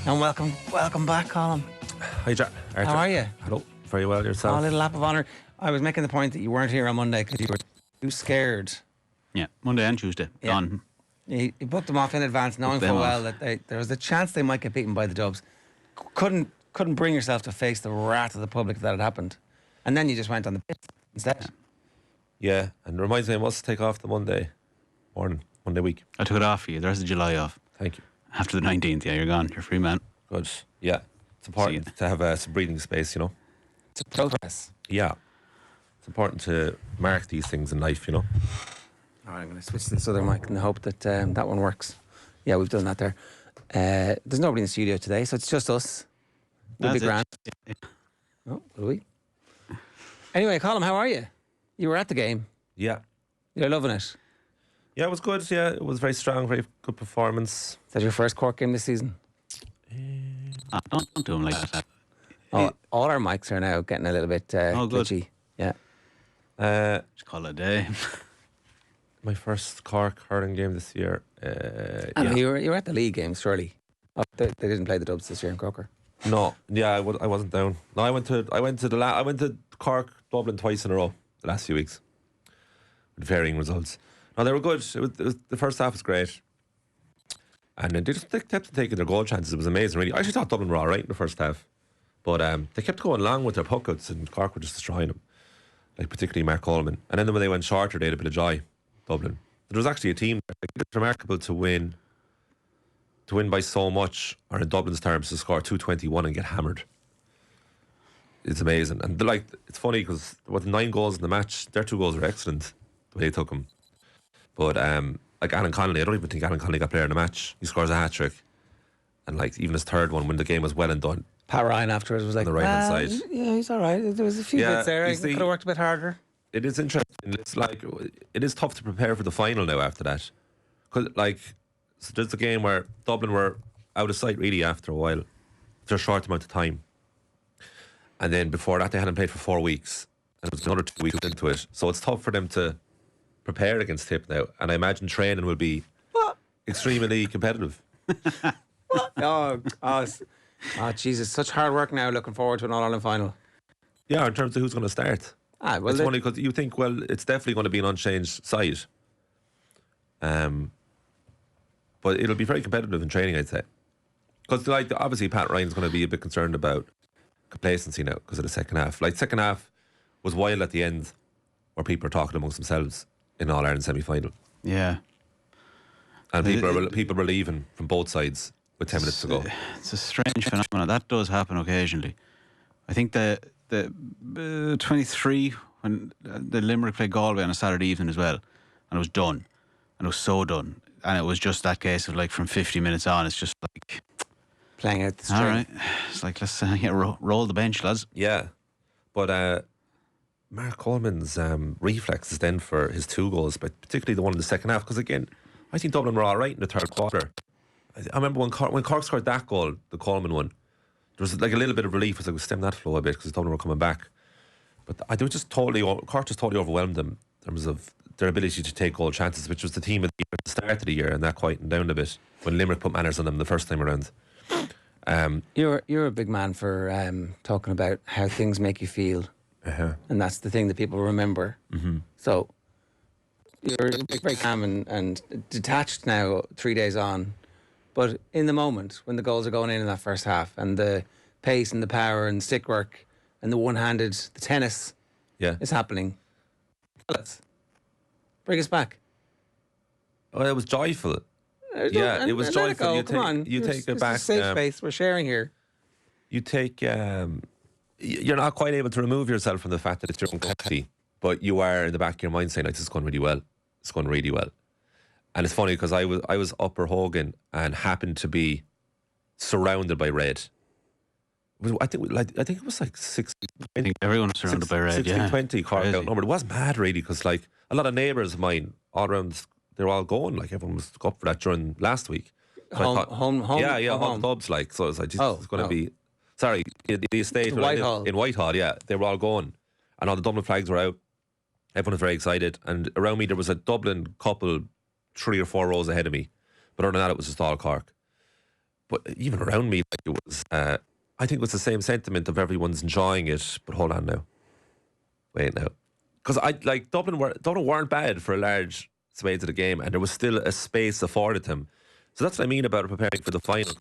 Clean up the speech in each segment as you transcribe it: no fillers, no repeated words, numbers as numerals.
And welcome back, Colm. Hi, Ger. Arthur. How are you? Hello. Very well, yourself? A little lap of honour. I was making the point that you weren't here on Monday because you were too scared. Yeah, Monday and Tuesday. Yeah. Gone. You booked them off in advance, knowing full well that there was a chance they might get beaten by the Dubs. Couldn't bring yourself to face the wrath of the public that had happened. And then you just went on the pitch instead. Yeah, and it reminds me, I must take off the Monday morning, Monday week. I took it off for you. The rest of July off. Thank you. After the 19th, yeah, you're gone. You're free, man. Good. Yeah. It's important to have some breathing space, you know. It's a progress. Yeah. It's important to mark these things in life, you know. All right, I'm going to switch to this other mic in the hope that that one works. Yeah, we've done that there. There's nobody in the studio today, so it's just us. We'll be grand. Oh, will we? Anyway, Colm, how are you? You were at the game. Yeah. You're loving it. Yeah, it was good. Yeah, it was very strong, very good performance. Is that your first Cork game this season? Don't do them like that. All our mics are now getting a little bit glitchy. Yeah. Just call it a day. My first Cork hurling game this year. Yeah. You were at the league games, surely. Oh, they didn't play the Dubs this year in Croker. No, yeah, I wasn't down. No, I went to Cork, Dublin twice in a row the last few weeks, with varying results. No, they were good. The first half was great, and then they kept taking their goal chances. It was amazing, really. I actually thought Dublin were all right in the first half, but they kept going long with their puckouts, and Cork were just destroying them, like particularly Mark Coleman. And then when they went shorter, they had a bit of joy. Dublin. There was actually a team. It's remarkable to win by so much, or in Dublin's terms, to score 221 and get hammered. It's amazing. And it's funny because with 9 goals in the match, their 2 goals were excellent the way they took them. But like Alan Connolly, I don't even think Alan Connolly got player in the match. He scores a hat trick, and like even his third one when the game was well and done. Pat Ryan afterwards was like, on the right hand side. Yeah, he's all right. There was a few bits there. He could have worked a bit harder. It is interesting. It's like it is tough to prepare for the final now after that, because so there's a game where Dublin were out of sight really after a while, for a short amount of time, and then before that they hadn't played for 4 weeks, and it was another 2 weeks into it. So it's tough for them to prepare against Tipp now, and I imagine training will be extremely competitive. Oh, Jesus! Such hard work now. Looking forward to an All-Ireland final. Yeah, in terms of who's going to start. Well, it's funny because you think, well, it's definitely going to be an unchanged side. But it'll be very competitive in training, I'd say. Because obviously Pat Ryan's going to be a bit concerned about complacency now because of the second half. Second half was wild at the end, where people are talking amongst themselves in All-Ireland semi-final. Yeah. And people were leaving from both sides with 10 minutes to go. It's a strange phenomenon. That does happen occasionally. I think the 23 when the Limerick played Galway on a Saturday evening as well, and it was done, and it was so done, and it was just that case of from 50 minutes on, it's just like playing out the string. All right, it's like let's roll the bench, lads. Yeah, but Mark Coleman's reflexes then for his 2 goals, but particularly the one in the second half, because again, I think Dublin were all right in the third quarter. I remember when Cork scored that goal, the Coleman one. There was a little bit of relief. It was like, stem that flow a bit because Dublin were coming back. But Cork just totally overwhelmed them in terms of their ability to take goal chances, which was the team at the start of the year, and that quietened down a bit when Limerick put manners on them the first time around. You're a big man for talking about how things make you feel, and that's the thing that people remember. Mm-hmm. So you're very calm and detached now, 3 days on. But in the moment, when the goals are going in that first half, and the pace and the power and stick work and the one-handed, the tennis is happening, let's bring us back. Oh, it was joyful. It was joyful. You take it back. It's a safe space we're sharing here. You take. You're not quite able to remove yourself from the fact that it's your own country, but you are in the back of your mind saying, "This is going really well. It's going really well." And it's funny because I was Upper Hogan and happened to be surrounded by red. I think it was like 60. I think everyone was surrounded by red. 60-20 Cork outnumbered. It was mad really because a lot of neighbours of mine all around, they were all going. Everyone was up for that during last week. So home. Home clubs so it was like, it's going to be. Sorry, the estate in Whitehall. In Whitehall, yeah, they were all going, and all the Dublin flags were out. Everyone was very excited, and around me there was a Dublin couple 3 or 4 rows ahead of me, but other than that it was just all Cork. but even around me, like it was. I think it was the same sentiment of everyone's enjoying it. But hold on now, wait now, because Dublin weren't bad for a large swathe of the game, and there was still a space afforded them. So that's what I mean about preparing for the final.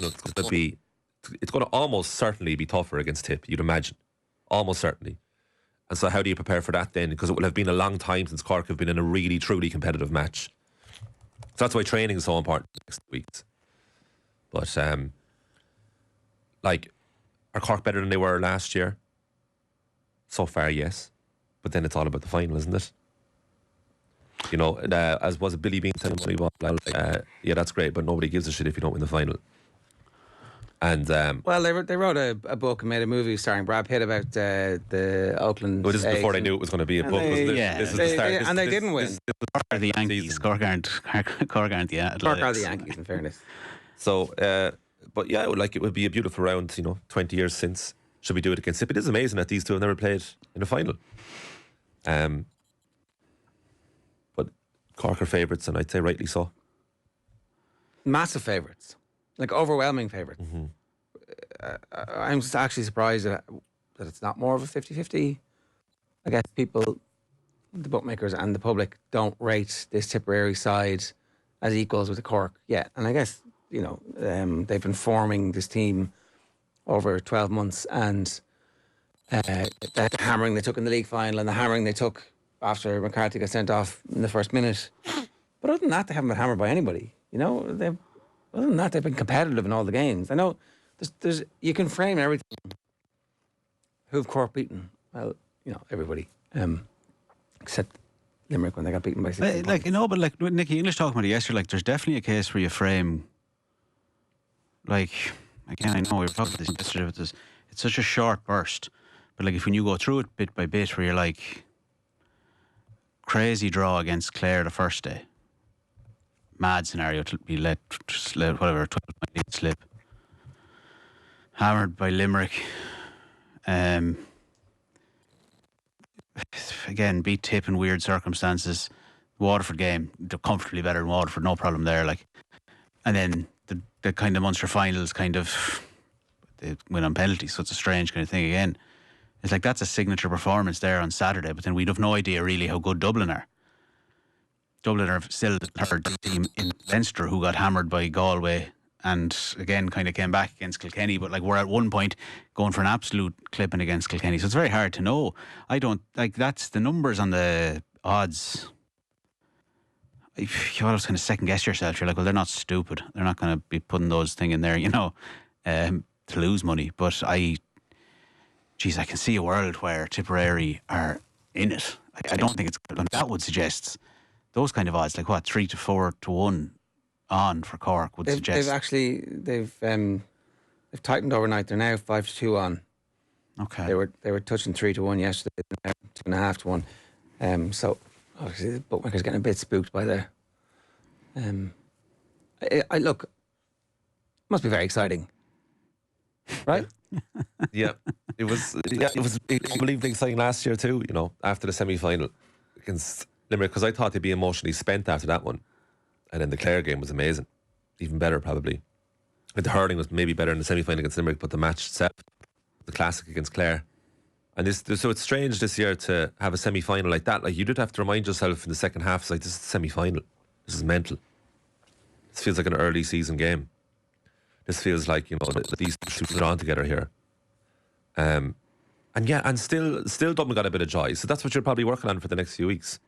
It's going to almost certainly be tougher against Tipp. You'd imagine, almost certainly. And so how do you prepare for that then? Because it will have been a long time since Cork have been in a really, truly competitive match. So that's why training is so important next weeks. But, are Cork better than they were last year? So far, yes. But then it's all about the final, isn't it? You know, as was Billy Bean telling Moneyball, yeah, that's great, but nobody gives a shit if you don't win the final. And well, they wrote a book and made a movie starring Brad Pitt about the Oakland. Well, this is before they knew it was going to be a book, wasn't it? Yeah, this is the start. And they didn't win. Cork are the Yankees. Cork aren't the Athletics. Cork are the Yankees, in fairness. So, but yeah, it would be a beautiful round. 20 years since. Should we do it against Tipp? It is amazing that these two have never played in a final. But Cork are favourites, and I'd say rightly so. Massive favourites. Like overwhelming favourites. Mm-hmm. I'm actually surprised that it's not more of a 50-50. I guess people, the bookmakers and the public, don't rate this Tipperary side as equals with the Cork yet. And I guess, they've been forming this team over 12 months, and the hammering they took in the league final and the hammering they took after McCarthy got sent off in the first minute. But other than that, they haven't been hammered by anybody. Other than that, they've been competitive in all the games. I know there's you can frame everything. Who've Cork beaten? Well, everybody, except Limerick when they got beaten by 16 points. But with Nicky English talking about it yesterday, there's definitely a case where you frame, again, I know we were talking about this yesterday, but it's such a short burst. But when you go through it bit by bit, where you're crazy draw against Clare the first day. Mad scenario to be let whatever 12 lead slip. Hammered by Limerick. Again, beat Tipp in weird circumstances. Waterford game, they're comfortably better than Waterford, no problem there. And then the kind of Munster finals they win on penalties, so it's a strange kind of thing again. It's that's a signature performance there on Saturday, but then we'd have no idea really how good Dublin are. Dublin are still the third team in Leinster who got hammered by Galway and again kind of came back against Kilkenny, but we're at one point going for an absolute clipping against Kilkenny, so it's very hard to know. I don't that's the numbers on the odds. You always kind of second guess yourself. You're well, they're not stupid. They're not going to be putting those things in there, to lose money. But I can see a world where Tipperary are in it. I don't think it's good. And that would suggest those kind of odds, 3 to 4 to 1 on for Cork would suggest. They've tightened overnight. They're now 5 to 2 on. Okay. They were touching 3 to 1 yesterday, 2.5 to 1. So obviously the bookmaker's getting a bit spooked by the. I look. Must be very exciting, right? Yeah, it was unbelievably exciting last year too. After the semi-final against Limerick, because I thought they'd be emotionally spent after that one, and then the Clare game was amazing, even better probably. And the hurling was maybe better in the semi-final against Limerick, but the match itself, the classic against Clare, and so it's strange this year to have a semi-final like that. You did have to remind yourself in the second half, this is the semi-final. This is mental. This feels like an early season game. This feels like that these two put on together here. And still Dublin got a bit of joy. So that's what you're probably working on for the next few weeks.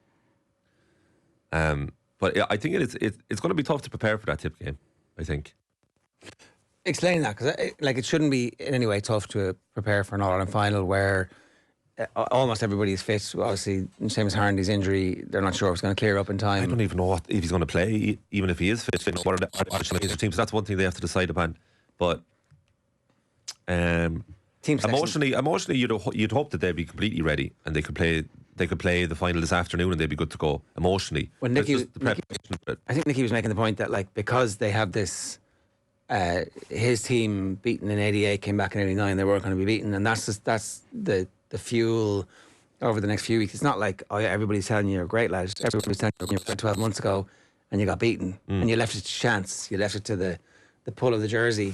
But I think it's going to be tough to prepare for that Tipp game, I think. Explain that, because it shouldn't be in any way tough to prepare for an All-Ireland final where almost everybody is fit. Obviously, Seamus Harndy's injury, they're not sure if it's going to clear up in time. I don't even know if he's going to play, even if he is fit. What are the teams? So that's one thing they have to decide upon. But emotionally, you'd hope that they'd be completely ready and they could play the final this afternoon and they'd be good to go emotionally. Well, I think Nicky was making the point that because they have this. His team beaten in 88, came back in 89, they weren't going to be beaten, and that's the fuel over the next few weeks. It's not everybody's telling you you're great, lads. Everybody's telling you 12 months ago and you got beaten and you left it to chance. You left it to the pull of the jersey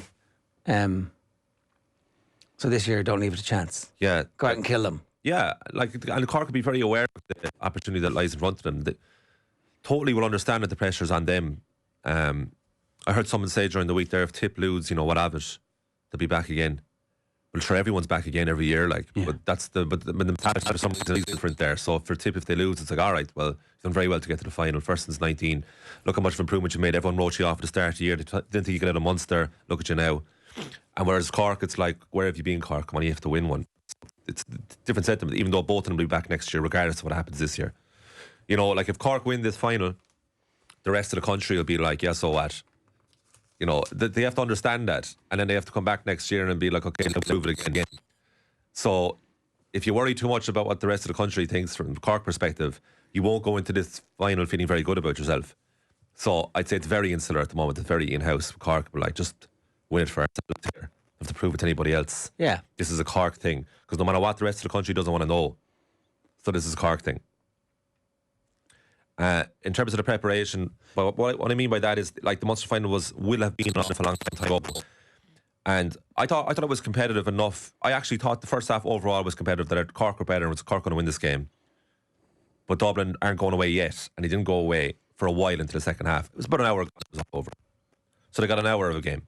So this year, don't leave it a chance. Yeah. Go out and kill them. Yeah, and Cork will be very aware of the opportunity that lies in front of them. They totally will understand that the pressure's on them. I heard someone say during the week there, if Tipp lose, what of it? They'll be back again. Well, sure, everyone's back again every year, but the mentality for some reason is different there. So for Tipp, if they lose, it's like, all right, well, you've done very well to get to the final, first since 19. Look how much of improvement you made. Everyone wrote you off at the start of the year. They didn't think you could get a Munster. Look at you now. And whereas Cork, it's like, where have you been, Cork? Come on, you have to win one. It's a different sentiment, even though both of them will be back next year, regardless of what happens this year. Like if Cork win this final, the rest of the country will be like, yeah, so what? They have to understand that, and then they have to come back next year and be like, okay, let's prove it again. So if you worry too much about what the rest of the country thinks from Cork perspective, you won't go into this final feeling very good about yourself. So I'd say it's very insular at the moment. It's very in-house. Cork, but just win it for ourselves here. Have to prove it to anybody else. Yeah. This is a Cork thing, because no matter what, the rest of the country doesn't want to know. So this is a Cork thing. In terms of the preparation, what I mean by that is, the Munster final will have been on for a long time ago, and I thought it was competitive enough. I actually thought the first half overall was competitive, that Cork were better and was Cork going to win this game. But Dublin aren't going away yet, and they didn't go away for a while into the second half. It was about an hour ago it was over, so they got an hour of a game,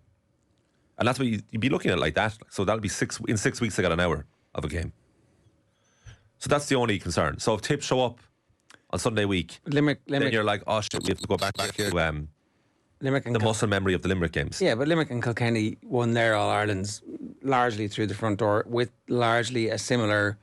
and that's what you'd be looking at like that. So that'll be in 6 weeks they got an hour of a game. So that's the only concern. So if Tipp show up on Sunday week, Limerick, then you're like, oh shit, we have to go back here to the muscle memory of the Limerick games. Yeah, but Limerick and Kilkenny won their All-Irelands largely through the front door with largely a similar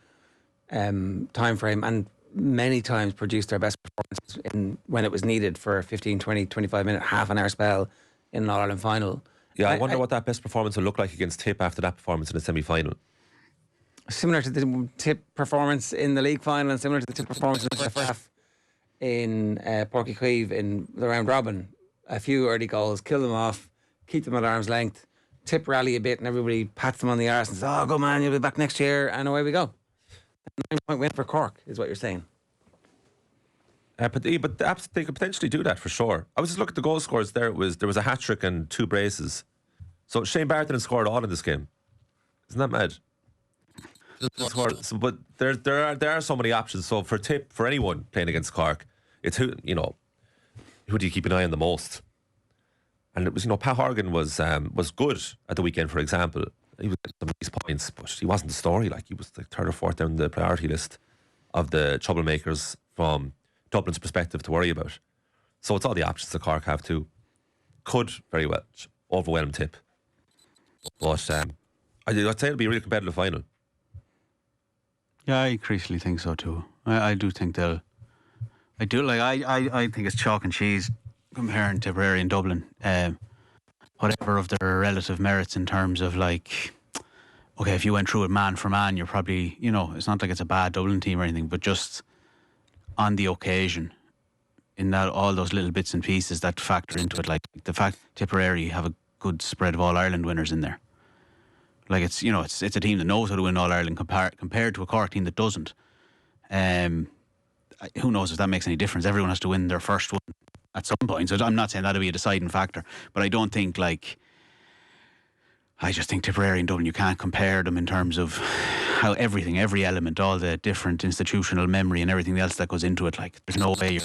time frame, and many times produced their best performances when it was needed for a 15, 20, 25 minute, half an hour spell in an All-Ireland final. Yeah, I wonder what that best performance will look like against Tipp after that performance in the semi-final. Similar to the Tipp performance in the league final, and similar to the Tipp performance in the first half in Páirc Uí Chaoimh in the round robin. A few early goals, kill them off, keep them at arm's length, Tipp rally a bit, and everybody pats them on the arse and says, oh, go man, you'll be back next year, and away we go. A 9-point win for Cork is what you're saying. But they could potentially do that for sure. I was just looking at the goal scores there. There was a hat-trick and 2 braces. So Shane Barton scored all in this game. Isn't that mad? But there are so many options. So for Tipp, for anyone playing against Cork, it's who do you keep an eye on the most? And it was, Pat Horgan was good at the weekend, for example. He was getting some nice points, but he wasn't the story. He was like 3rd or 4th down the priority list of the troublemakers from Dublin's perspective to worry about. So it's all the options that Cork have too. Could very well overwhelm Tipp. But I'd say it'll be a really competitive final. Yeah, I increasingly think so too. I do think they'll. I do I think it's chalk and cheese comparing Tipperary and Dublin. Whatever of their relative merits in terms of okay, if you went through it man for man, you're probably it's not like it's a bad Dublin team or anything, but just on the occasion, in that all those little bits and pieces that factor into it, the fact Tipperary have a good spread of All Ireland winners in there. It's a team that knows how to win All Ireland compared to a Cork team that doesn't. Who knows if that makes any difference? Everyone has to win their first one at some point. So I'm not saying that'll be a deciding factor, but I don't think I just think Tipperary and Dublin, you can't compare them in terms of how every element, all the different institutional memory and everything else that goes into it. There's no way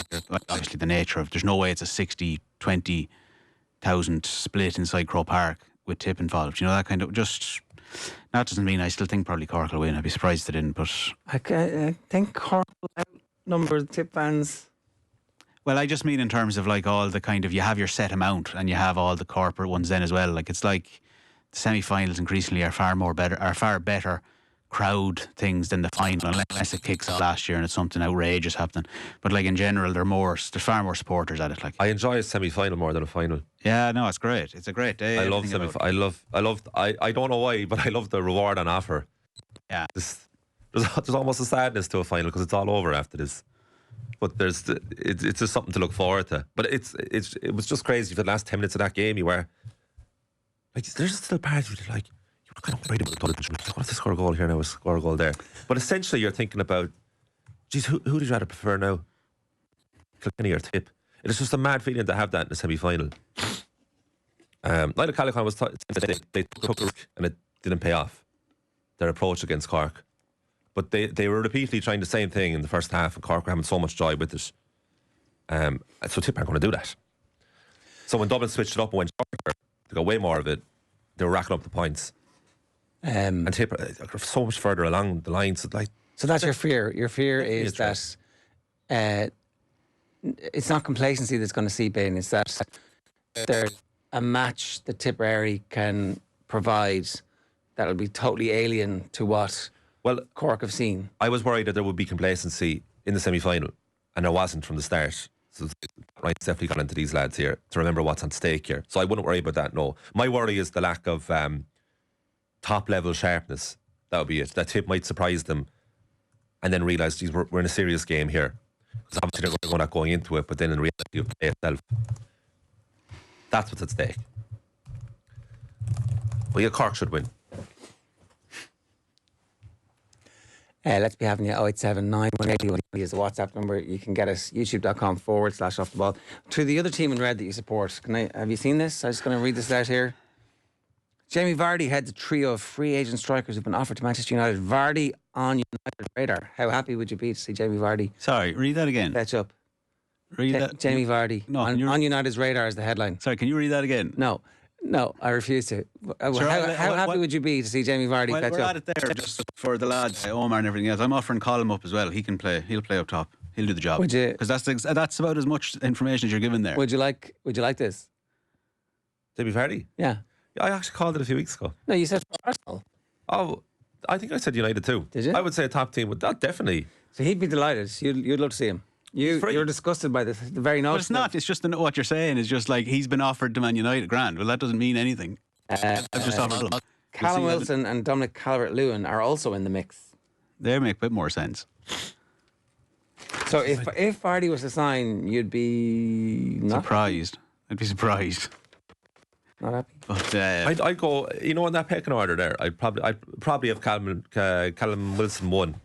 obviously the nature of, there's no way it's a 60-20,000 split inside Croke Park with Tipp involved. That kind of just. That doesn't mean I still think probably Cork will win. I'd be surprised they didn't, but I think Cork will outnumber the Tipp fans. Well, I just mean in terms of all the kind of, you have your set amount and you have all the corporate ones then as well. It's the semi-finals increasingly are far better crowd things than the final, unless it kicks off last year and it's something outrageous happening. But in general, there's far more supporters at it. I enjoy a semi-final more than a final. Yeah, no, it's great. It's a great day. I love semi-final. I don't know why, but I love the reward on offer. Yeah. There's almost a sadness to a final because it's all over after this. But it's just something to look forward to. But it was just crazy for the last 10 minutes of that game. You were there's still parts where you're kind of worried about what if they score a goal here now, score a goal there. But essentially you're thinking about, geez, who would you rather prefer now? Kilkenny or Tipp? It's just a mad feeling to have that in the semi-final. Niall Calican was they took a risk and it didn't pay off, their approach against Cork. But they were repeatedly trying the same thing in the first half, and Cork were having so much joy with it. So Tipp aren't going to do that. So when Dublin switched it up and went shorter, they got way more of it. They were racking up the points. And Tipp are so much further along the line. So that's your fear. Your fear is that it's not complacency that's going to seep in. It's that there's a match that Tipperary can provide that'll be totally alien to what Cork have seen. I was worried that there would be complacency in the semi-final, and there wasn't from the start. So Ryan's definitely gone into these lads here to remember what's on stake here. So I wouldn't worry about that, no. My worry is the lack of top-level sharpness. That would be it. That Tipp might surprise them and then realise, geez, we're in a serious game here. Because obviously they're not going into it, but then in reality you play itself. That's what's at stake. Well, yeah, Cork should win. Let's be having you 0879 180 is the WhatsApp number. You can get us youtube.com/off the ball. To the other team in red that you support, have you seen this? I'm just going to read this out here. Jamie Vardy heads a trio of free agent strikers who've been offered to Manchester United. Vardy on United radar. How happy would you be to see Jamie Vardy? Sorry, read that again. Fetch up. Read that. Jamie Vardy on United's radar is the headline. Sorry, can you read that again? No, I refuse to. How happy would you be to see Jamie Vardy fetch we're up? at it there just for the lads, Omar and everything else. I'm offering Colm up as well. He can play. He'll play up top. He'll do the job. Would you? Because that's about as much information as you're given there. Would you like this? Jamie Vardy? Yeah. I actually called it a few weeks ago. No, you said Arsenal. Oh, I think I said United too. Did you? I would say a top team would that definitely. So he'd be delighted. You'd love to see him. You're disgusted by this. The very notion. But it's not. It's just what you're saying is just like he's been offered to Man United grand. Well, that doesn't mean anything. I've just offered him. Callum Wilson and Dominic Calvert-Lewin are also in the mix. They make a bit more sense. So if Vardy was to sign, you'd be surprised. I'd be surprised. Not happy. But I'd go. In that pecking order there, I'd probably have Callum Wilson 1.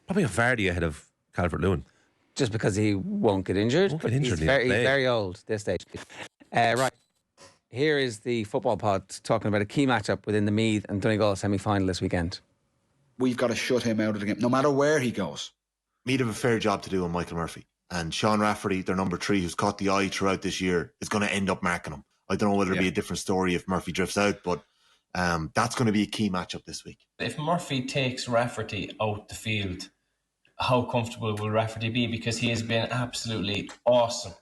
Probably have Vardy ahead of Calvert-Lewin. Just because he won't get injured. He's very old at this stage. Right. Here is the football pod talking about a key matchup within the Meath and Donegal semi-final this weekend. We've got to shut him out of the game, no matter where he goes. Meath have a fair job to do on Michael Murphy. And Sean Rafferty, their number 3, who's caught the eye throughout this year, is going to end up marking him. I don't know whether it'll be a different story if Murphy drifts out, but that's going to be a key matchup this week. If Murphy takes Rafferty out the field, how comfortable will Rafferty be? Because he has been absolutely awesome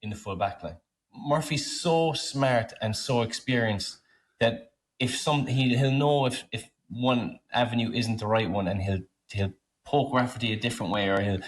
in the full back line. Murphy's so smart and so experienced that he'll know if one avenue isn't the right one, and he'll poke Rafferty a different way, or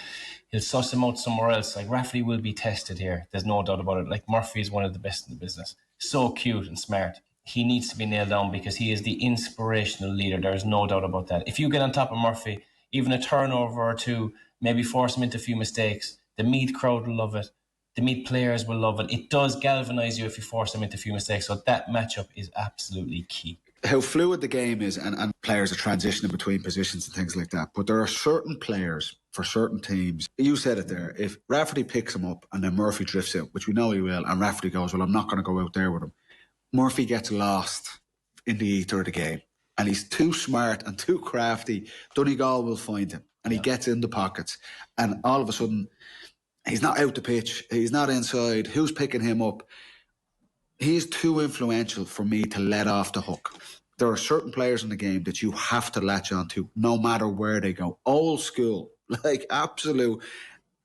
he'll suss him out somewhere else. Like, Rafferty will be tested here. There's no doubt about it. Like, Murphy is one of the best in the business. So cute and smart. He needs to be nailed down because he is the inspirational leader. There's no doubt about that. If you get on top of Murphy, even a turnover or two, maybe force him into a few mistakes, the Meath crowd will love it. The Meath players will love it. It does galvanise you if you force them into a few mistakes. So that matchup is absolutely key. How fluid the game is, and players are transitioning between positions and things like that. But there are certain players for certain teams. You said it there. If Rafferty picks him up and then Murphy drifts out, which we know he will, and Rafferty goes, well, I'm not going to go out there with him. Murphy gets lost in the ether of the game. And he's too smart and too crafty. Donegal will find him. And he gets in the pockets. And all of a sudden, he's not out the pitch. He's not inside. Who's picking him up? He's too influential for me to let off the hook. There are certain players in the game that you have to latch onto no matter where they go. Old school, like absolute.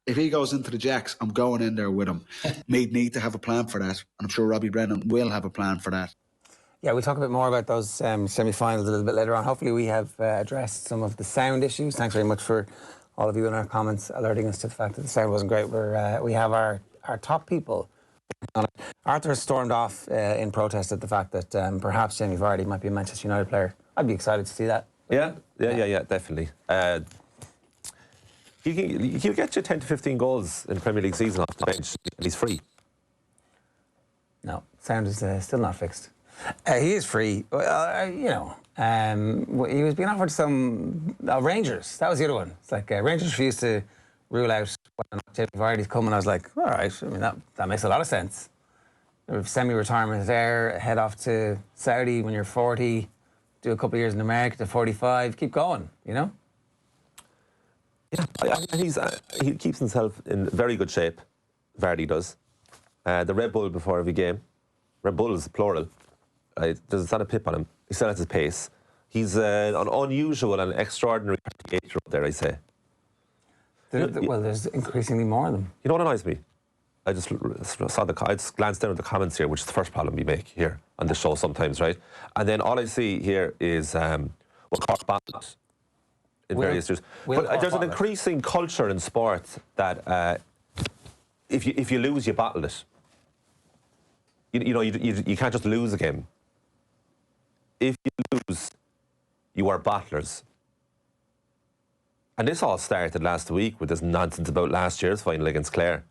If he goes into the Jacks, I'm going in there with him. Meath need to have a plan for that. And I'm sure Robbie Brennan will have a plan for that. Yeah, we'll talk a bit more about those semi-finals a little bit later on. Hopefully we have addressed some of the sound issues. Thanks very much for all of you in our comments alerting us to the fact that the sound wasn't great. We have our top people on it. Arthur has stormed off in protest at the fact that perhaps Jamie Vardy might be a Manchester United player. I'd be excited to see that. Yeah, definitely. He'll get you 10 to 15 goals in the Premier League season off the bench, and he's free. No, sound is still not fixed. He is free. He was being offered some Rangers. That was the other one. It's like Rangers refused to rule out when Jamie Vardy's coming. I was like, all right. I mean, that makes a lot of sense. Semi-retirement there, head off to Saudi when you're 40, do a couple of years in America to 45, keep going, you know? Yeah, he keeps himself in very good shape. Vardy does. The Red Bull before every game. Red Bull is plural. There's not a pip on him. He still has his pace. He's an unusual and extraordinary 38-year-old, dare I say. Well, there's increasingly more of them. You know what annoys me? I just glanced down at the comments here, which is the first problem we make here on the show sometimes, right? And then all I see here is Cork battled in various years. But there's an increasing culture in sport that if you lose, you battle it. You can't just lose a game. If you lose, you are battlers. And this all started last week with this nonsense about last year's final against Clare.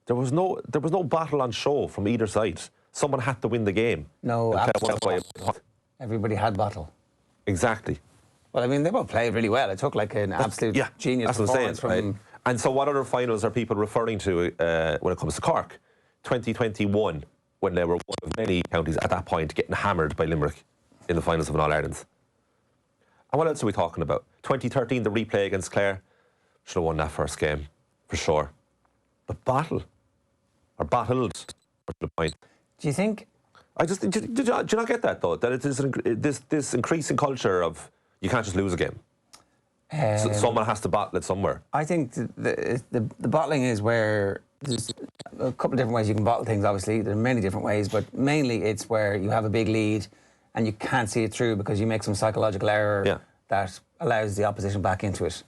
There was no battle on show from either side. Someone had to win the game. No, absolutely. Everybody had battle. Exactly. Well, I mean, they both played really well. It took like an absolute genius that's what I'm performance saying, right? And so what other finals are people referring to when it comes to Cork? 2021, when they were one of many counties at that point getting hammered by Limerick in the finals of an All-Ireland. And what else are we talking about? 2013, the replay against Clare. Should have won that first game, for sure. But battled, what's the point? Do you think... Do you not get that, though? That it is this increasing culture of you can't just lose a game. Someone has to battle it somewhere. I think the bottling is where there's a couple of different ways you can bottle things, obviously. There are many different ways, but mainly it's where you have a big lead and you can't see it through because you make some psychological error that allows the opposition back into it.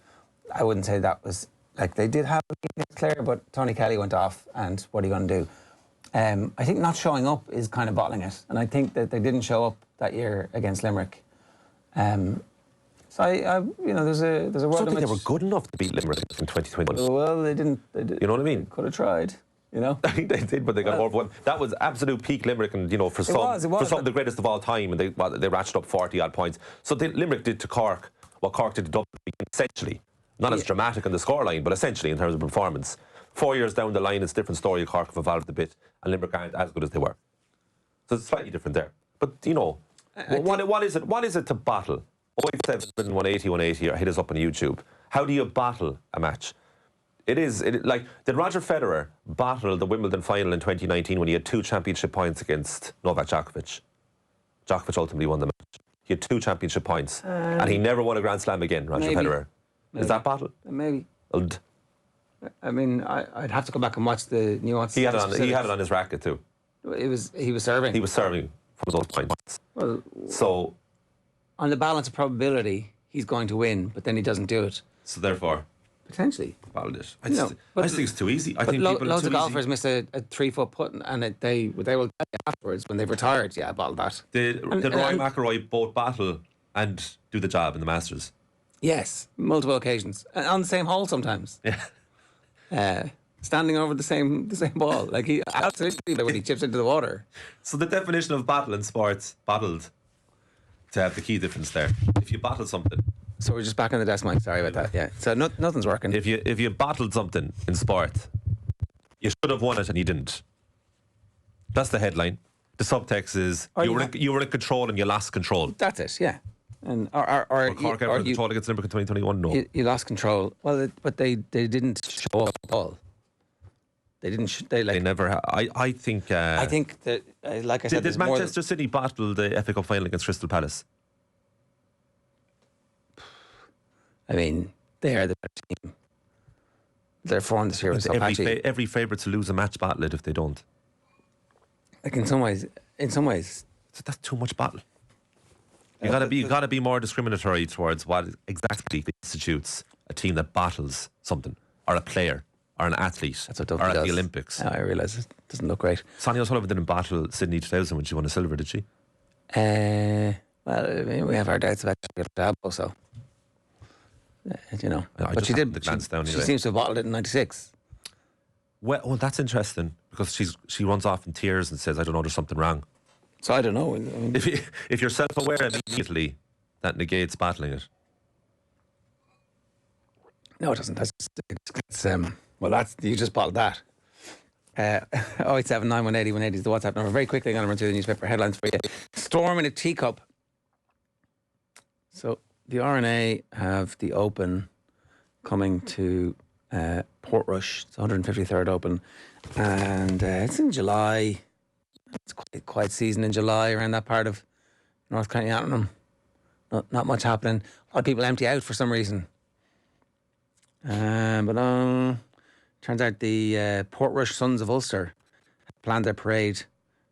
I wouldn't say that was... Like, they did have a lead against Clare, but Tony Kelly went off, and what are you going to do? I think not showing up is kind of bottling it, and I think that they didn't show up that year against Limerick. So there's a world. I don't think they were good enough to beat Limerick in 2021. Well, they didn't. You know what I mean? Could have tried. You know. I think they did, but they got more. That was absolute peak Limerick, and for some the greatest of all time, and they ratcheted up 40 odd points. So Limerick did to Cork what Cork did to Dublin, essentially. Not as dramatic on the scoreline, but essentially in terms of performance. 4 years down the line, it's a different story. Cork have evolved a bit, and Limerick aren't as good as they were. So it's slightly different there. But, what is it to battle? 087 180 180 or hit us up on YouTube. How do you battle a match? Did Roger Federer battle the Wimbledon final in 2019 when he had 2 championship points against Novak Djokovic? Djokovic ultimately won the match. He had 2 championship points, and he never won a Grand Slam again, Roger Federer. Maybe. Is that battle? Maybe. I mean, I'd have to go back and watch the nuances. He had it on his racket too. He was serving. He was serving from those points. Well, so on the balance of probability, he's going to win, but then he doesn't do it. So therefore, potentially battled it. I just think it's too easy. I think loads of golfers miss a 3-foot putt, and they will tell you afterwards when they've retired. Yeah, I battled that. Did Roy McIlroy both battle and do the job in the Masters? Yes, multiple occasions, on the same hole sometimes. Yeah, standing over the same ball, like he absolutely when he chips into the water. So the definition of battle in sports, battled, to have the key difference there. If you battle something. So we're just back on the desk, Mike. Sorry about that. Yeah. So nothing's working. If you battled something in sport, you should have won it and you didn't. That's the headline. The subtext is you were in control and you lost control. That's it. Yeah. And Cork ever in control against Limerick in 2021? No. You lost control. Well, but they didn't show up at all. They didn't. They never. I think. I think that, like I said, did Manchester City battle the FA Cup final against Crystal Palace? I mean, they are the better team. Their form this year was so patchy. Every favourite to lose a match battle it if they don't. Like in some ways, so that's too much battle. You gotta be more discriminatory towards what exactly constitutes a team that battles something, or a player, or an athlete, or at the Olympics. I realise it doesn't look great. Sonia O'Sullivan didn't battle Sydney 2000 when she won a silver, did she? Well, I mean, we have our doubts about that also. But she did. She seems to have bottled it in '96. Well, that's interesting because she runs off in tears and says, "I don't know, there's something wrong." So I don't know. I mean, if you're self-aware immediately, that negates battling it. No, it doesn't. That's you just bottled that. 087 9180 180 is the WhatsApp number. Very quickly, I'm going to run through the newspaper headlines for you. Storm in a teacup. So the RNA have the Open coming to Portrush. It's 153rd Open, and it's in July. It's quite quiet season in July around that part of North County Antrim. Not much happening. A lot of people empty out for some reason. But turns out the Portrush Sons of Ulster planned their parade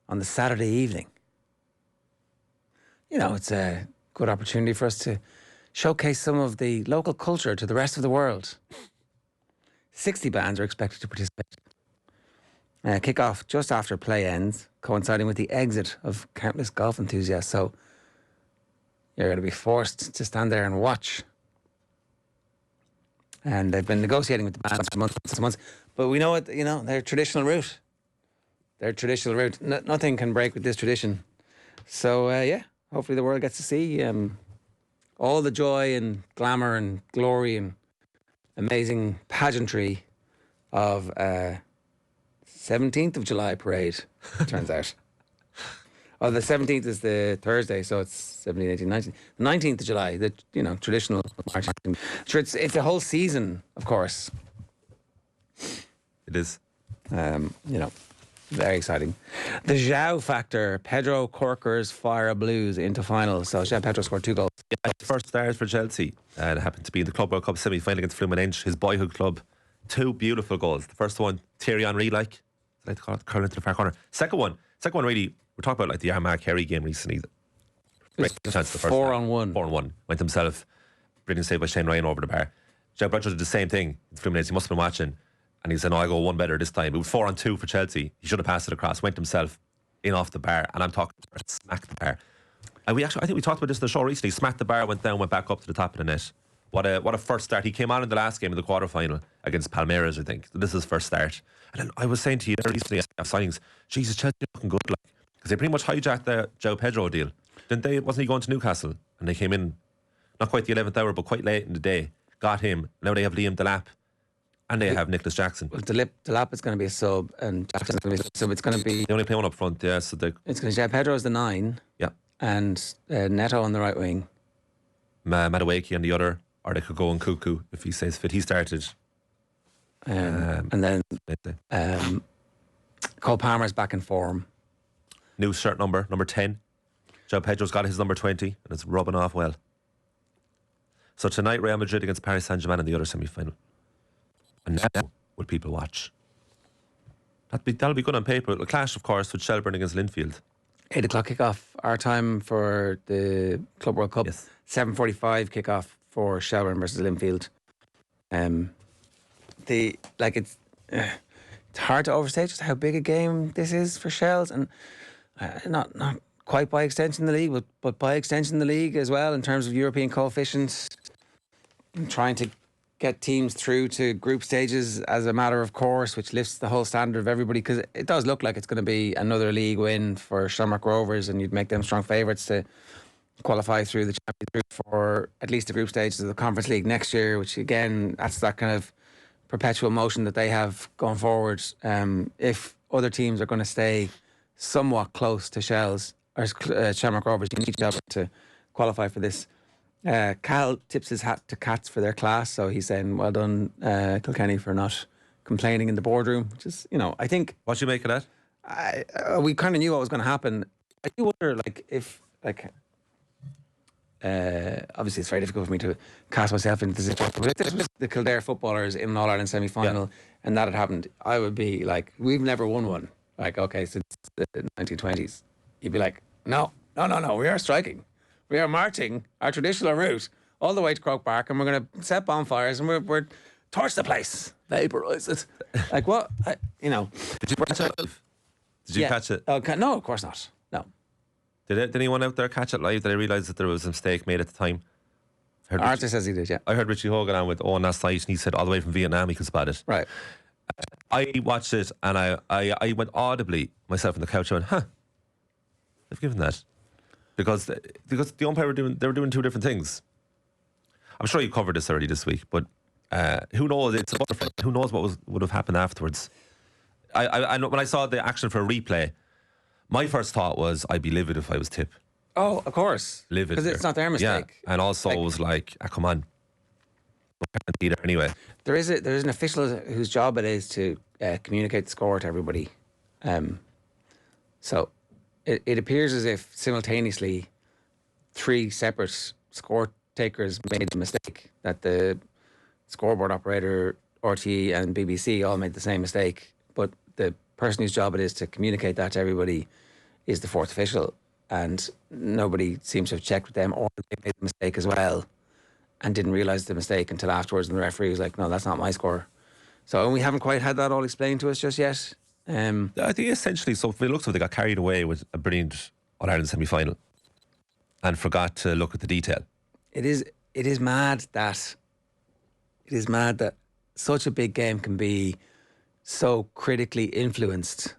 on the Saturday evening. You know, it's a good opportunity for us to showcase some of the local culture to the rest of the world. 60 bands are expected to participate. Kick off just after play ends, coinciding with the exit of countless golf enthusiasts. So you're going to be forced to stand there and watch. And they've been negotiating with the bands for months. But we know it, you know, their traditional route. Nothing can break with this tradition. So, hopefully the world gets to see all the joy and glamour and glory and amazing pageantry of 17th of July parade, turns out. Oh, the 17th is the Thursday, so it's 17, 18, 19. The 19th of July, the traditional marching. Sure, it's a whole season, of course. It is. Very exciting. The João factor. Pedro Corkers fire Blues into final. So João Pedro scored 2 goals. Yeah, first start for Chelsea. It happened to be in the Club World Cup semi-final against Fluminense, his boyhood club. 2 beautiful goals. The first one, Thierry Henry, I like to call it, curling into the far corner. Second one really, we're talking about like the Armagh Kerry game recently. Great chance the first 4-on-1. 4-on-1. Went himself. Brilliant save by Shane Ryan over the bar. João Pedro did the same thing in Fluminense. He must have been watching. And he said, no, I go one better this time. It was 4-on-2 for Chelsea. He should have passed it across. Went himself in off the bar. And I'm talking, smacked the bar. And I think we talked about this in the show recently. Smacked the bar, went down, went back up to the top of the net. What a first start. He came on in the last game of the quarter-final against Palmeiras, I think. This is his first start. And then I was saying to you there recently after signings, Jesus, Chelsea are looking good. Because they pretty much hijacked the João Pedro deal. Didn't they? Wasn't he going to Newcastle? And they came in, not quite the 11th hour, but quite late in the day. Got him. Now they have Liam Delap. And they have Nicholas Jackson. Well, Delap is going to be a sub, and Jackson's going to be a sub. So it's going to be... They only play one up front, yeah. So it's going to be Pedro as the 9. Yeah. And Neto on the right wing. Madueke on the other. Or they could go on Cuckoo if he stays fit. He started. And then Cole Palmer's back in form. New shirt number 10. João Pedro's got his number 20, and it's rubbing off well. So tonight, Real Madrid against Paris Saint-Germain in the other semi-final. And now, will people watch? That'll be good on paper. It'll clash, of course, with Shelbourne against Linfield. 8 o'clock kickoff, our time for the Club World Cup. Yes. 7:45 kickoff for Shelbourne versus Linfield. It's hard to overstate just how big a game this is for Shells, and not quite by extension the league, but by extension the league as well in terms of European coefficients, and trying to get teams through to group stages as a matter of course, which lifts the whole standard of everybody, because it does look like it's going to be another league win for Shamrock Rovers, and you'd make them strong favourites to qualify through the Champions League for at least the group stages of the Conference League next year, which again, that's that kind of perpetual motion that they have going forward. If other teams are going to stay somewhat close to Shells or Shamrock Rovers, you need to qualify for this. Cal tips his hat to Cats for their class, so he's saying well done Kilkenny for not complaining in the boardroom, which is, I think... What do you make of that? We kind of knew what was going to happen. I do wonder, obviously it's very difficult for me to cast myself into the situation, but if this was the Kildare footballers in an All-Ireland semi-final and that had happened, I would be like, we've never won one. Okay, since the 1920s. You'd be like, no, we are striking. We are marching our traditional route all the way to Croke Park, and we're going to set bonfires, and we're torch the place, vaporise it. What? Did you catch it? Did you catch it? No, of course not. No. Did anyone out there catch it live? Did I realise that there was a mistake made at the time? Arthur says he did, yeah. I heard Richie Hogan on with Owen last night, and he said all the way from Vietnam he could spot it. Right. I watched it, and I went audibly myself on the couch. I went, they've given that. Because the umpire they were doing two different things. I'm sure you covered this already this week, but who knows? It's a butterfly. Who knows what would have happened afterwards? I when I saw the action for a replay, my first thought was I'd be livid if I was Tipp. Oh, of course. Livid. Because it's not their mistake. Yeah. And also it was like, come on. Anyway. There's an official whose job it is to communicate the score to everybody. So it appears as if simultaneously 3 separate score takers made the mistake, that the scoreboard operator, RTE and BBC all made the same mistake, but the person whose job it is to communicate that to everybody is the 4th official, and nobody seems to have checked with them, or they made the mistake as well and didn't realise the mistake until afterwards, and the referee was like, no, that's not my score. So we haven't quite had that all explained to us just yet. I think essentially, so if it looks like they got carried away with a brilliant All-Ireland semi-final and forgot to look at the detail. It is mad that such a big game can be so critically influenced.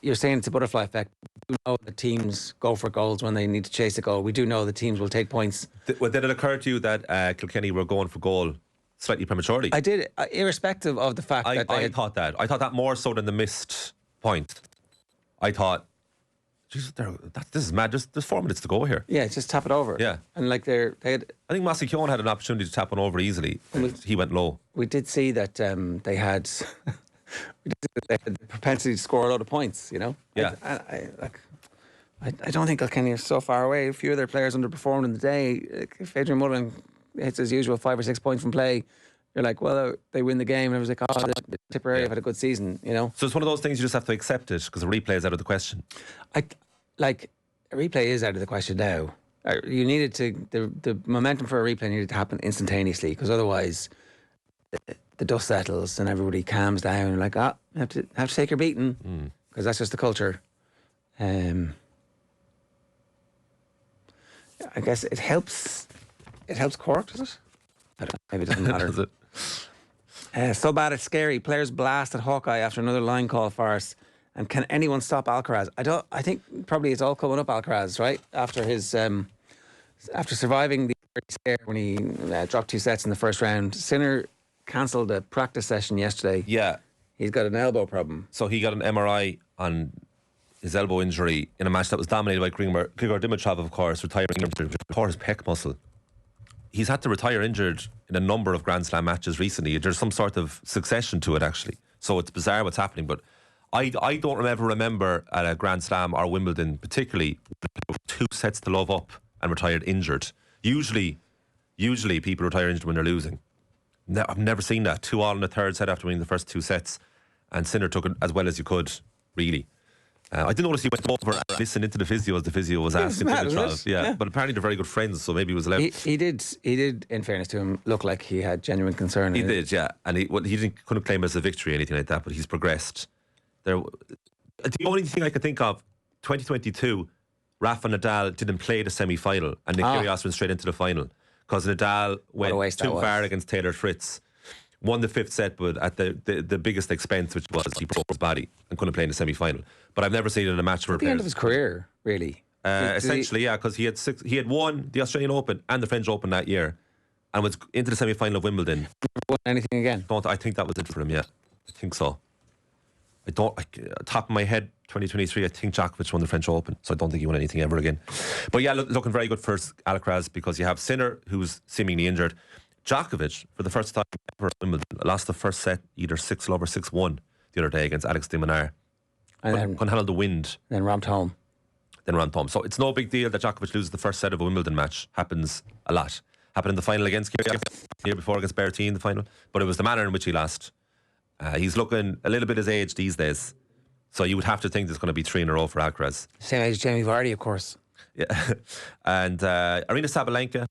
You're saying it's a butterfly effect. We do know that teams go for goals when they need to chase a goal. We do know that teams will take points. Well, did it occur to you that Kilkenny were going for goal slightly prematurely? I did, irrespective of the fact that they thought that. I thought that more so than the missed point. I thought, Jesus, this is mad. There's 4 minutes to go here. Yeah, just tap it over. Yeah. And like they had... I think Massey Keown had an opportunity to tap one over easily. He went low. We did see that they had... they had the propensity to score a lot of points, you know? Yeah. I don't think Kilkenny are so far away. A few of their players underperformed in the day. If Adrian Mullen hits his usual 5 or 6 points from play, you're like, well, they win the game. And I was like, oh, Tipperary have had a good season, you know? So it's one of those things you just have to accept it because the replay is out of the question. A replay is out of the question now. You needed to, the momentum for a replay needed to happen instantaneously, because otherwise the dust settles and everybody calms down and like, you have to take your beating, because that's just the culture. I guess it helps Cork, does it? I don't know, maybe it doesn't matter. Does it? So bad it's scary. Players blasted Hawkeye after another line call farce. And can anyone stop Alcaraz? I think probably it's all coming up Alcaraz, right? After his after surviving the scare when he dropped 2 sets in the first round. Sinner cancelled a practice session yesterday. Yeah. He's got an elbow problem. So he got an MRI on his elbow injury in a match that was dominated by Grigor Dimitrov, of course, retiring injured, tore his pec muscle. He's had to retire injured in a number of Grand Slam matches recently. There's some sort of succession to it, actually. So it's bizarre what's happening, but I don't ever remember at a Grand Slam or Wimbledon, particularly, 2 sets to love up and retired injured. Usually people retire injured when they're losing. I've never seen that. 2-2 in the third set after winning the first 2 sets, and Sinner took it as well as you could, really. I didn't notice he went over and listened into the physio as the physio was asking. Yeah, but apparently they're very good friends, so maybe he was allowed. He did, in fairness to him, look like he had genuine concern. He did, yeah, and he couldn't claim it as a victory or anything like that, but he's progressed. The only thing I could think of, 2022, Rafa Nadal didn't play the semi-final, and Nick Kyrgios went straight into the final because Nadal went too far against Taylor Fritz. Won the 5th set, but at the biggest expense, which was he broke his body and couldn't play in the semi-final. But I've never seen it in a match for at the end of his career, really. Essentially, yeah, because he had won the Australian Open and the French Open that year, and was into the semi-final of Wimbledon. Won anything again? I think that was it for him. Yeah, I think so. Top of my head, 2023, I think Djokovic won the French Open, so I don't think he won anything ever again. But yeah, looking very good for Alcaraz, because you have Sinner, who's seemingly injured. Djokovic, for the first time ever at Wimbledon, lost the first set either 6-love or 6-1 the other day against Alex de Minaur. And then couldn't handle the wind. Then ramped home. So it's no big deal that Djokovic loses the first set of a Wimbledon match. Happens a lot. Happened in the final against Kyrgios, the year before against Berrettini in the final. But it was the manner in which he lost. He's looking a little bit his age these days. So you would have to think there's going to be 3 in a row for Alcaraz. Same age as Jamie Vardy, of course. Yeah. And Arina Sabalenka,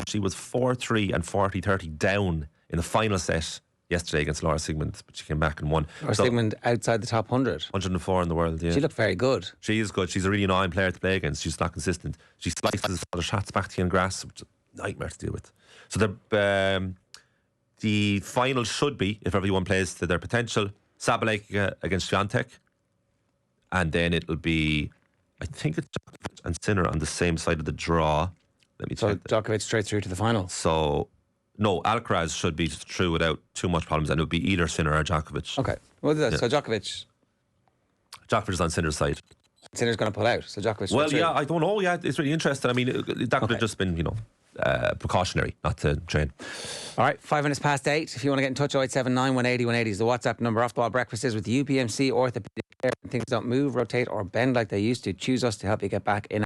she was 4-3 and 40-30 down in the final set yesterday against Laura Sigmund, but she came back and won. Laura Sigmund outside the top 100. 104 in the world, yeah. She looked very good. She is good. She's a really annoying player to play against. She's not consistent. She slices all the shots back to you in grass, which is a nightmare to deal with. So the final should be, if everyone plays to their potential, Sabalenka against Swiatek. And then it'll be, I think it's Djokovic and Sinner on the same side of the draw. Let me check. So Djokovic straight through to the final. So No, Alcaraz should be through without too much problems, and it would be either Sinner or Djokovic. Okay. Well, so Djokovic Djokovic is on Sinner's side. Sinner's going to pull out, so Djokovic. Well, yeah, I don't know. Yeah, it's really interesting. I mean, that could have just been, precautionary, not to train. All right, 8:05. If you want to get in touch, 0879 180 180 is the WhatsApp number. Off the Ball Breakfast is with the UPMC orthopedic care. Things don't move, rotate, or bend like they used to. Choose us to help you get back in